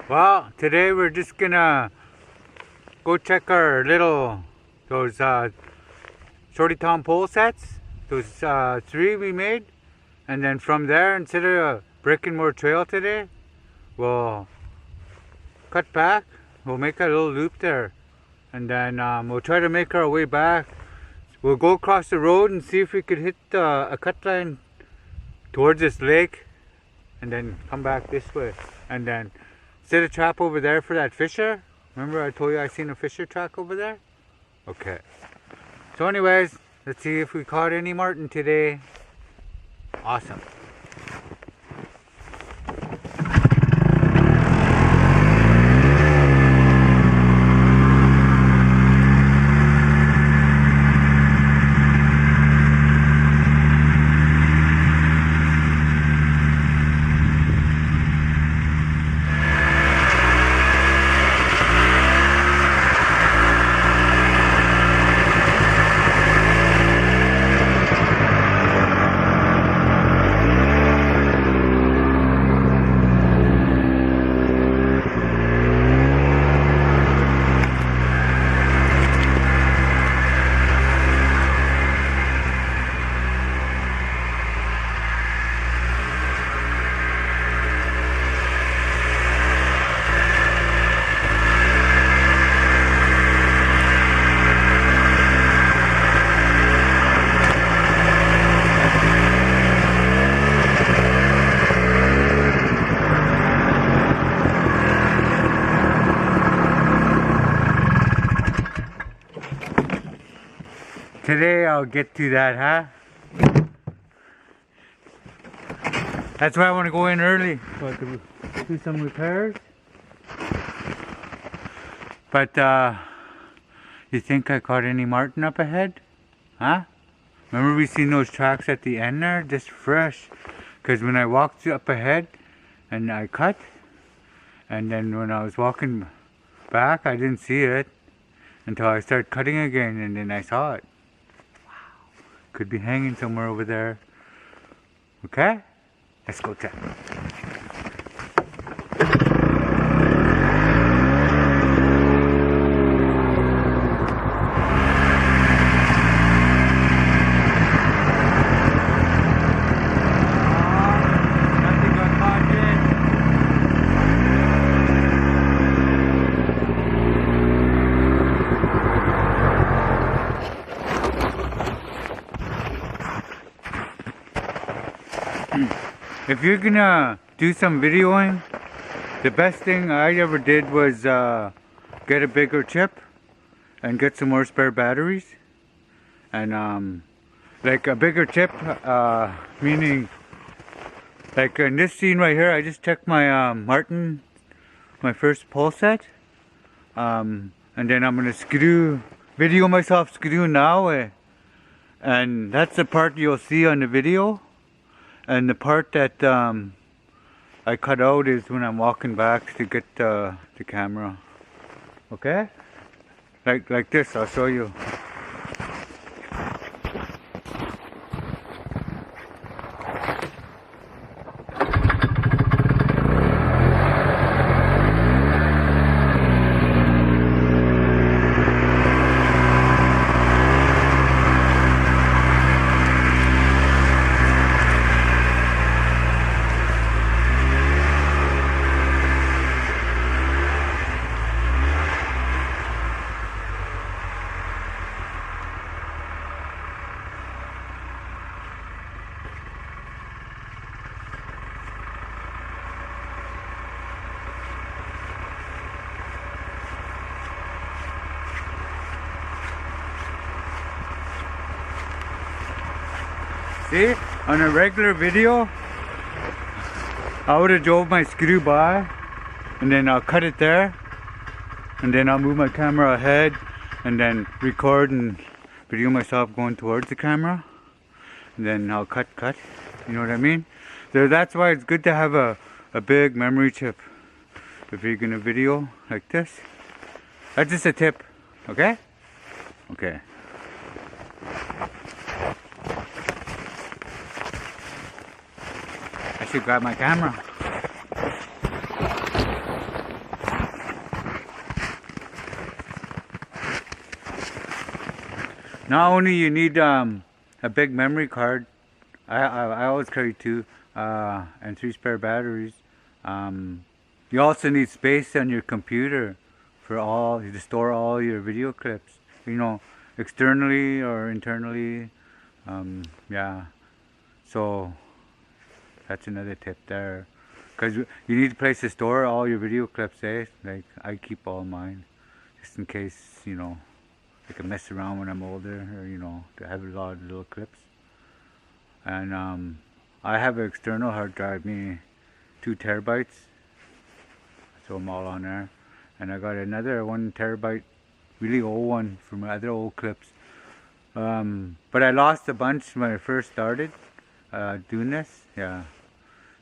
Well, today we're just gonna go check our those shorty tom pole sets, those 3 we made, and then from there, instead of breaking more trail today, we'll cut back, we'll make a little loop there, and then we'll try to make our way back. We'll go across the road and see if we could hit a cut line towards this lake, and then come back this way, and then set a trap over there for that fisher. Remember I told you I seen a fisher track over there? Okay. So anyways, let's see if we caught any marten today. Awesome. Today I'll get to that, huh? That's why I want to go in early, so I can do some repairs. But you think I caught any marten up ahead? Huh? Remember we seen those tracks at the end there? Just fresh. Because when I walked up ahead and I cut, and then when I was walking back I didn't see it until I started cutting again, and then I saw it. Could be hanging somewhere over there. Okay? Let's go check. If you're gonna do some videoing, the best thing I ever did was get a bigger chip and get some more spare batteries. And like a bigger chip, meaning like in this scene right here, I just checked my marten, my first pole set, and then I'm gonna video myself screw now, and that's the part you'll see on the video. And the part that I cut out is when I'm walking back to get the camera. Okay? Like this, I'll show you. See, on a regular video, I would have drove my screw by, and then I'll cut it there, and then I'll move my camera ahead, and then record and video myself going towards the camera, and then I'll cut, you know what I mean? So that's why it's good to have a big memory chip if you're gonna video like this. That's just a tip, okay? Okay. I should grab my camera. Not only you need a big memory card, I always carry two, and 3 spare batteries. You also need space on your computer for to store all your video clips, externally or internally. Yeah, so that's another tip there. Because you need a place to store all your video clips, eh? Like, I keep all mine, just in case, I can mess around when I'm older, or, to have a lot of little clips. And I have an external hard drive, meaning 2 terabytes, so I'm all on there. And I got another 1 terabyte, really old one from my other old clips. But I lost a bunch when I first started doing this. Yeah.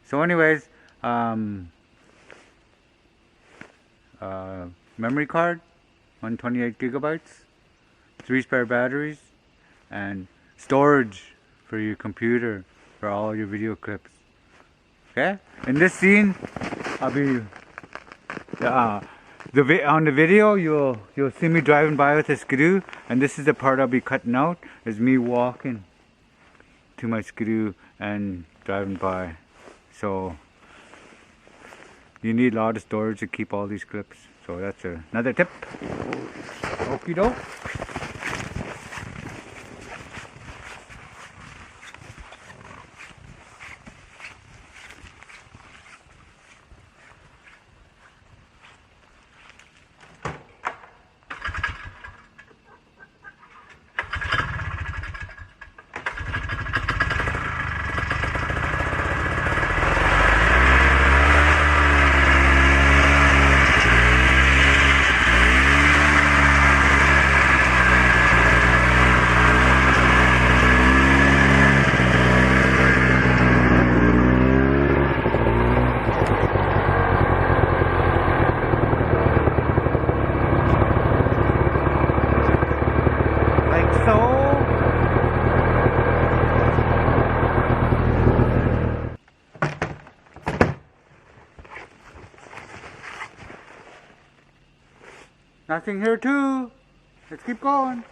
So anyways, memory card, 128 gigabytes, 3 spare batteries, and storage for your computer for all your video clips. Okay? In this scene, I'll be on the video. You'll see me driving by with a skidoo, and this is the part I'll be cutting out. Is me walking to my skidoo and driving by. So you need a lot of storage to keep all these clips. So that's another tip. Okie doke. Nothing here too. Let's keep going.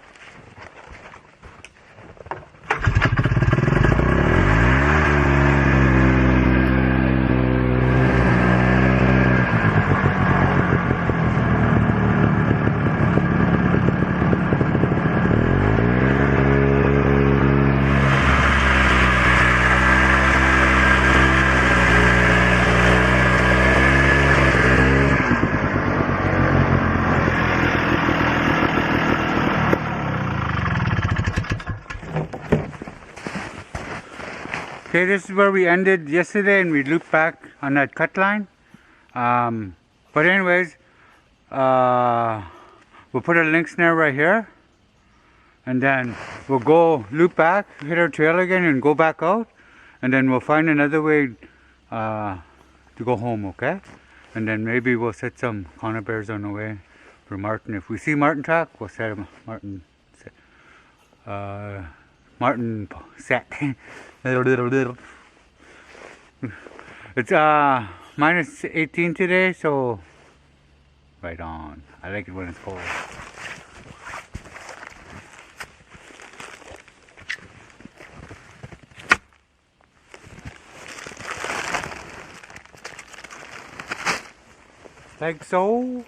Okay, this is where we ended yesterday, and we looped back on that cut line. But anyways, we'll put a link snare right here, and then we'll go loop back, hit our trail again, and go back out, and then we'll find another way to go home, okay? And then maybe we'll set some conibears on the way for Martin. If we see Martin track, we'll set him Martin set. It's minus 18 today, so right on. I like it when it's cold. Like so.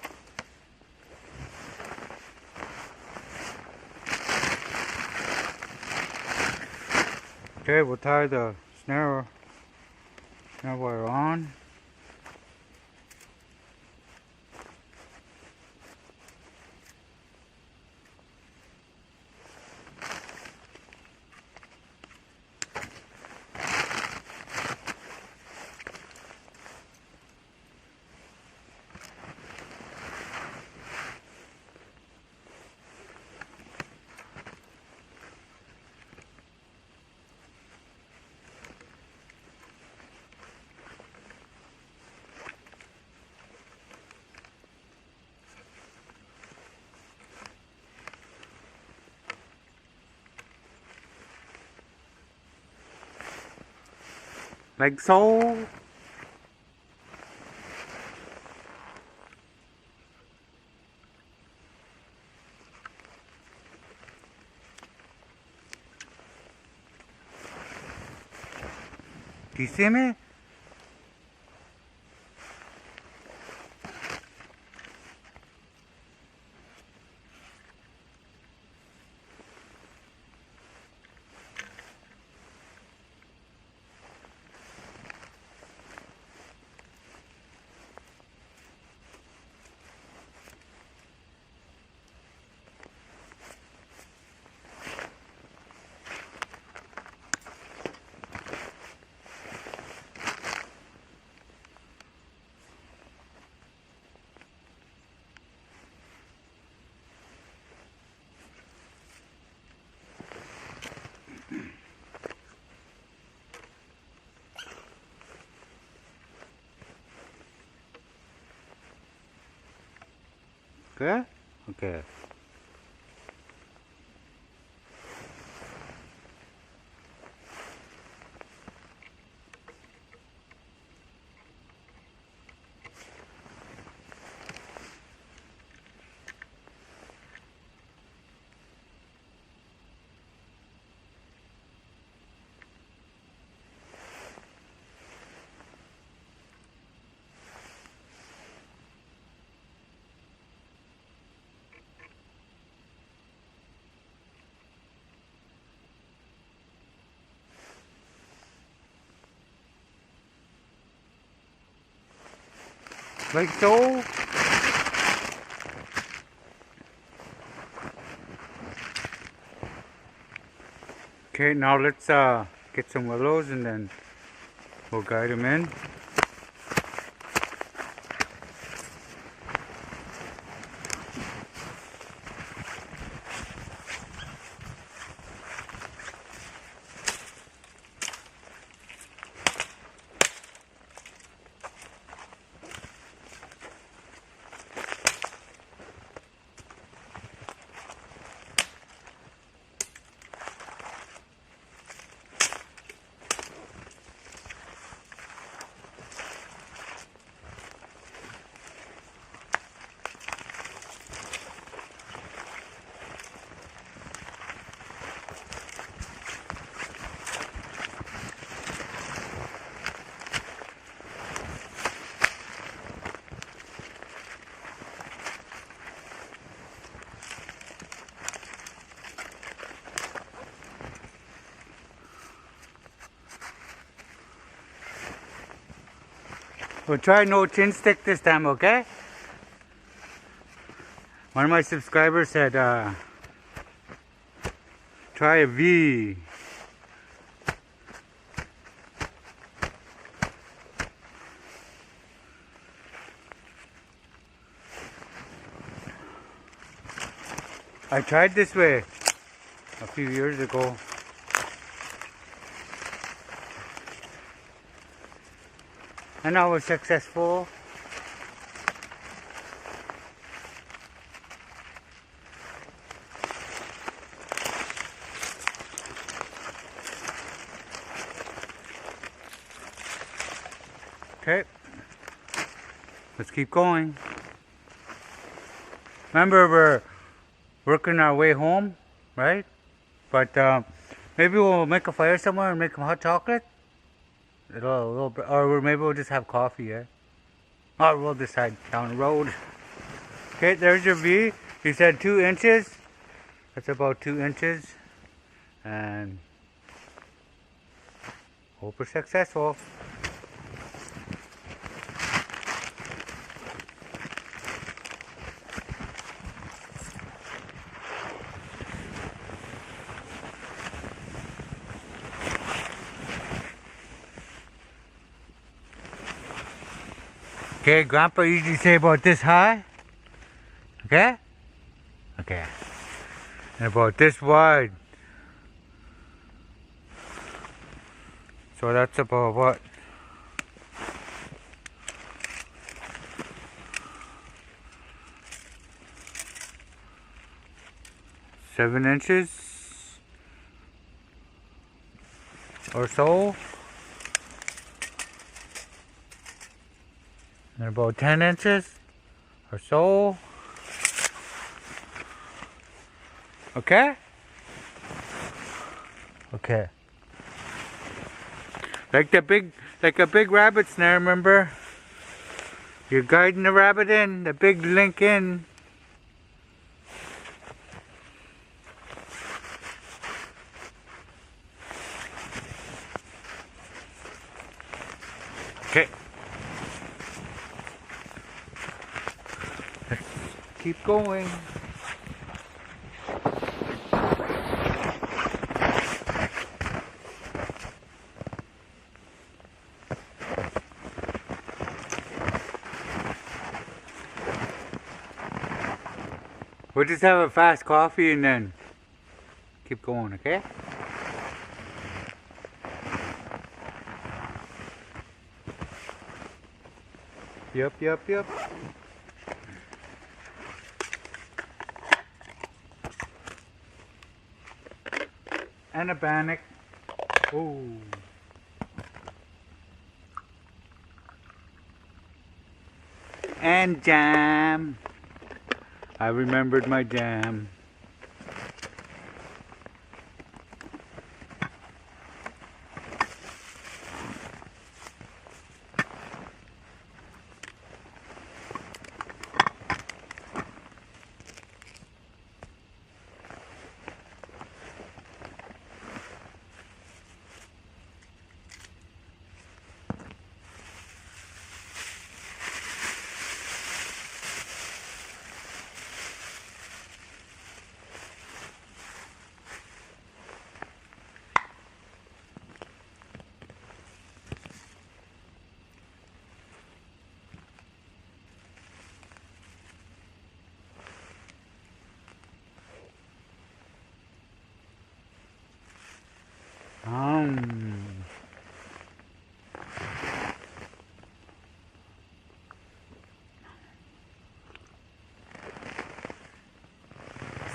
Okay, we'll tie the snare wire on. Like so. Do you see me? Okay? Okay. Like so. Okay, now let's get some willows and then we'll guide them in. We'll try no chin stick this time, okay? One of my subscribers said, try a V. I tried this way a few years ago. And I was successful. Okay, let's keep going. Remember, we're working our way home, right? But maybe we'll make a fire somewhere and make some hot chocolate. Or maybe we'll just have coffee, eh? Or we'll decide down the road. Okay, there's your V. You said 2 inches. That's about 2 inches. And hope we're successful. Okay, Grandpa usually say about this high. Okay? Okay. And about this wide. So that's about what? Seven inches or so. And about 10 inches or so. Okay? Okay. Like a big rabbit snare, remember? You're guiding the rabbit in, the big link in. Okay. Let's keep going. We'll just have a fast coffee and then keep going, okay? Yep. And a bannock. Oh. And jam. I remembered my jam.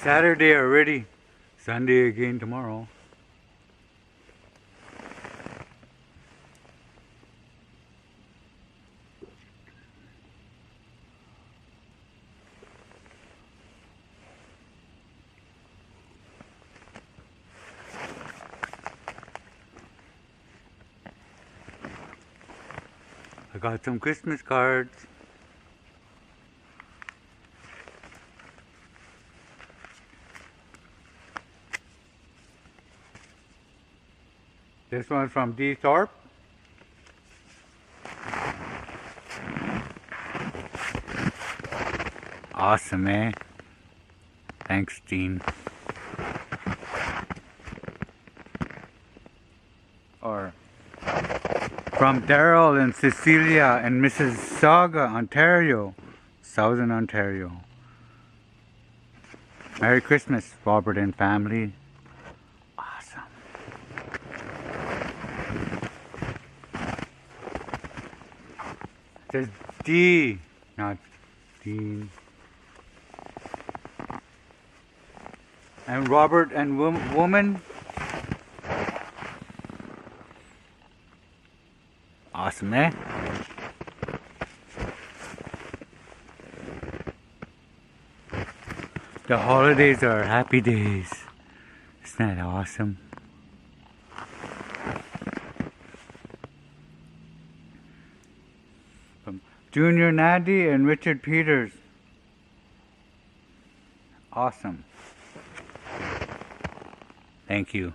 Saturday already. Sunday again tomorrow. I got some Christmas cards. This one's from D. Thorpe. Awesome, eh? Thanks, Dean. Or from Daryl and Cecilia and Mississauga, Ontario, Southern Ontario. Merry Christmas, Robert and family. Awesome. It says D, not Dean. And Robert and woman. Awesome, eh? The holidays are happy days. Isn't that awesome? From Junior Nadi and Richard Peters. Awesome. Thank you.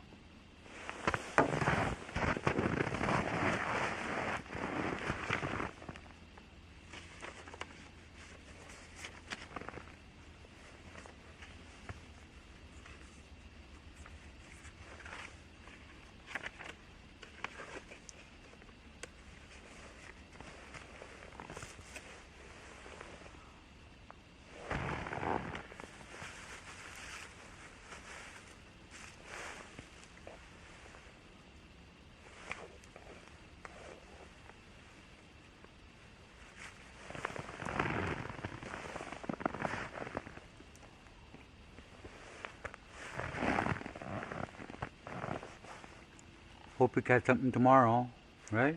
Hope we catch something tomorrow, right?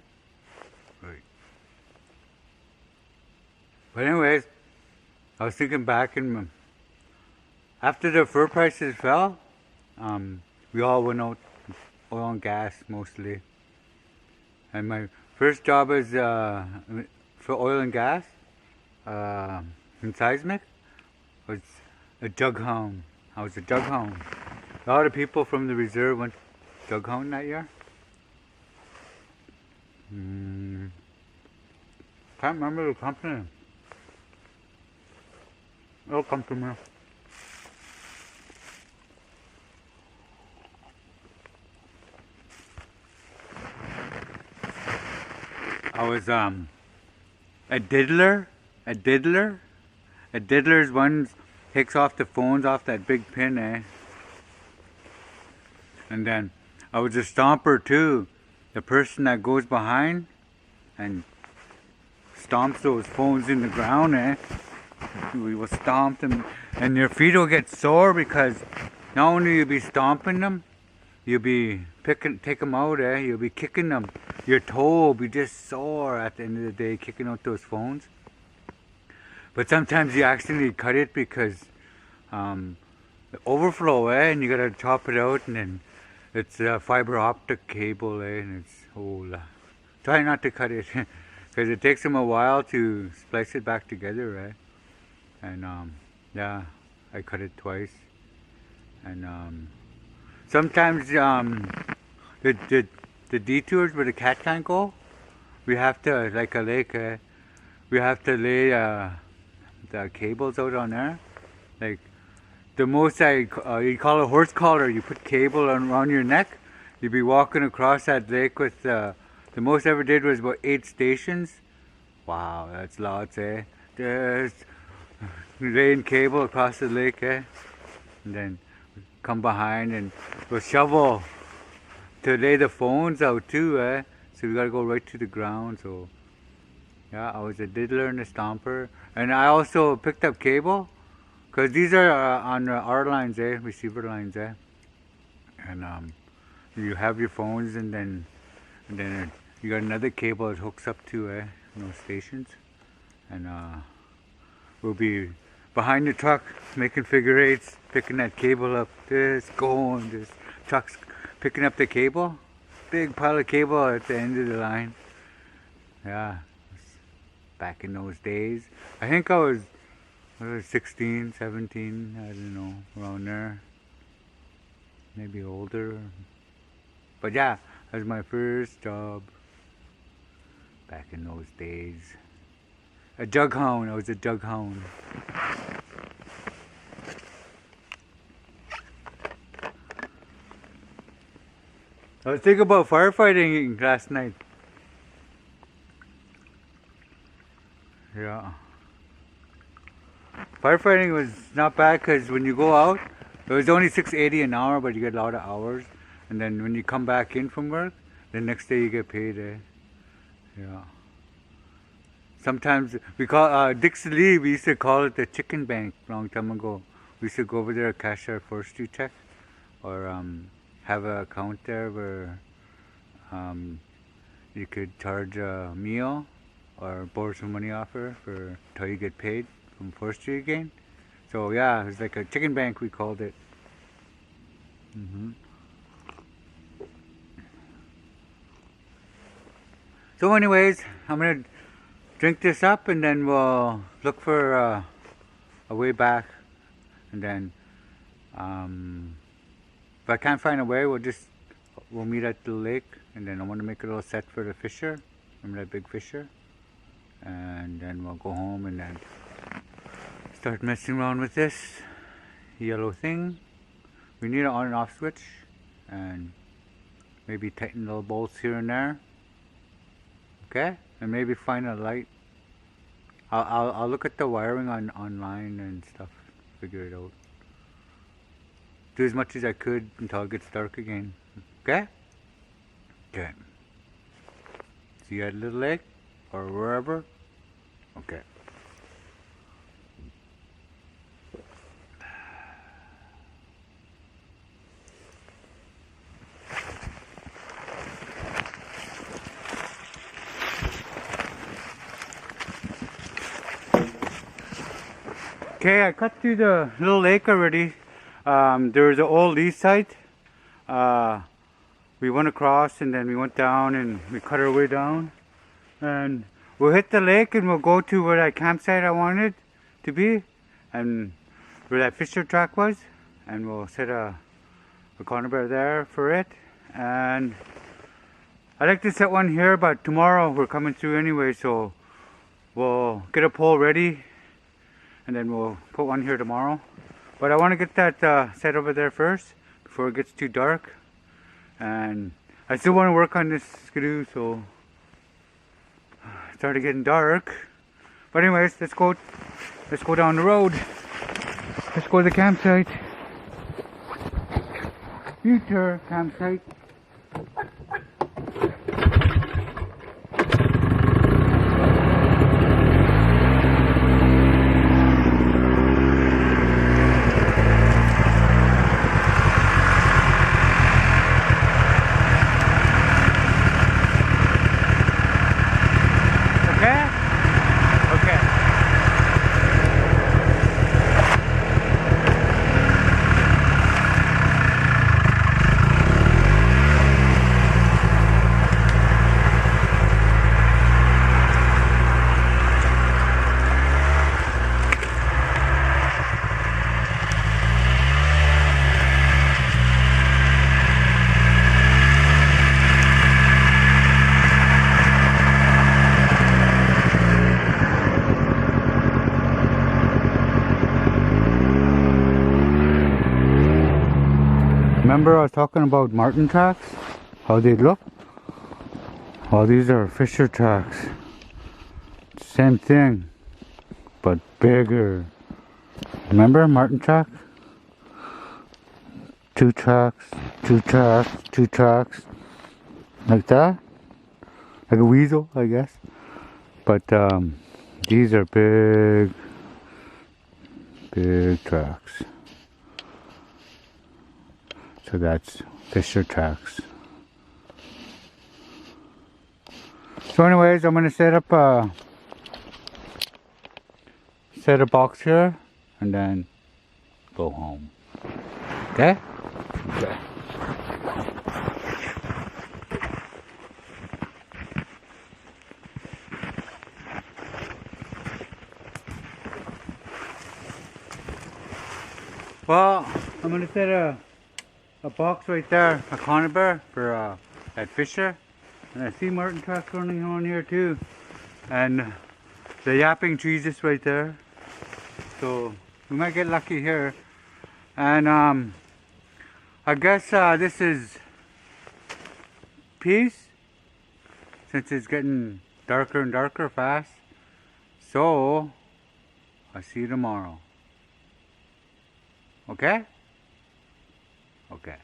Right. But anyways, I was thinking back and after the fur prices fell, we all went out oil and gas mostly. And my first job is for oil and gas in seismic was a jug hound. I was a jug hound. A lot of people from the reserve went jug hound that year. Can't remember the company. It'll come to me. I was a diddler. A diddler is one takes off the phones off that big pin, eh? And then I was a stomper too. The person that goes behind and stomps those phones in the ground, eh? We will stomp them, and your feet will get sore because not only you'll be stomping them, you'll be take them out, eh? You'll be kicking them. Your toe will be just sore at the end of the day, kicking out those phones. But sometimes you accidentally cut it because the overflow, eh? And you gotta chop it out, and then it's a fiber optic cable, eh? And it's try not to cut it because it takes them a while to splice it back together, right? And yeah, I cut it twice. And sometimes the detours where the cat can't go, we have to, like a lake, we have to lay the cables out on there. Like the most you call a horse collar, you put cable around your neck. You'd be walking across that lake with the most I ever did was about 8 stations. Wow, that's lots, eh? Just laying cable across the lake, eh? And then come behind and we'll shovel to lay the phones out too, eh? So we gotta go right to the ground. So yeah, I was a diddler and a stomper, and I also picked up cable because these are on our lines, eh? Receiver lines, eh? And you have your phones, and then you got another cable that hooks up to those stations, and we'll be behind the truck making figure eights, picking that cable up, just going, just trucks picking up the cable, big pile of cable at the end of the line. Yeah, back in those days. I think I was 16, 17, I don't know, around there, maybe older. But yeah, that was my first job back in those days. A jug hound, I was a jug hound. I was thinking about firefighting last night. Yeah. Firefighting was not bad because when you go out, it was only $6.80 an hour, but you get a lot of hours. And then when you come back in from work, the next day you get paid, eh? Yeah. Sometimes we call Dixie, we used to call it the chicken bank a long time ago. We used to go over there, cash our forestry check, or have an account there where you could charge a meal or borrow some money off her for until you get paid from forestry again. So yeah, it was like a chicken bank, we called it. So anyways, I'm gonna drink this up and then we'll look for a way back, and then if I can't find a way, we'll meet at the lake, and then I want to make a little set for the fisher. Remember that big fisher? And then we'll go home and then start messing around with this yellow thing. We need an on and off switch, and maybe tighten little bolts here and there. Okay, and maybe find a light. I'll look at the wiring online and stuff, figure it out. Do as much as I could until it gets dark again. Okay? Okay. See you at Little Lake or wherever? Okay. Okay, I cut through the little lake already. There's an old east side. We we went across and then we went down and we cut our way down. And we'll hit the lake and we'll go to where that campsite I wanted to be. And where that fisher track was. And we'll set a conibear there for it. And I like to set one here, but tomorrow we're coming through anyway, so we'll get a pole ready and then we'll put one here tomorrow. But I want to get that set over there first before it gets too dark. And I still want to work on this skidoo, so it started getting dark. But anyways, let's go down the road. Let's go to the campsite. Future campsite. Remember I was talking about marten tracks? How they look? Well, these are fisher tracks. Same thing, but bigger. Remember marten track? Two tracks, two tracks, two tracks. Like that? Like a weasel, I guess. But these are big tracks. So that's fisher tracks. So anyways, I'm gonna set a box here and then go home. Okay? Okay. Well, I'm gonna set a box right there, a conibear for that fisher. And I see marten tracks running on here too. And the yapping trees just right there. So we might get lucky here. And I guess this is peace, since it's getting darker and darker fast. So I'll see you tomorrow. Okay? Okay.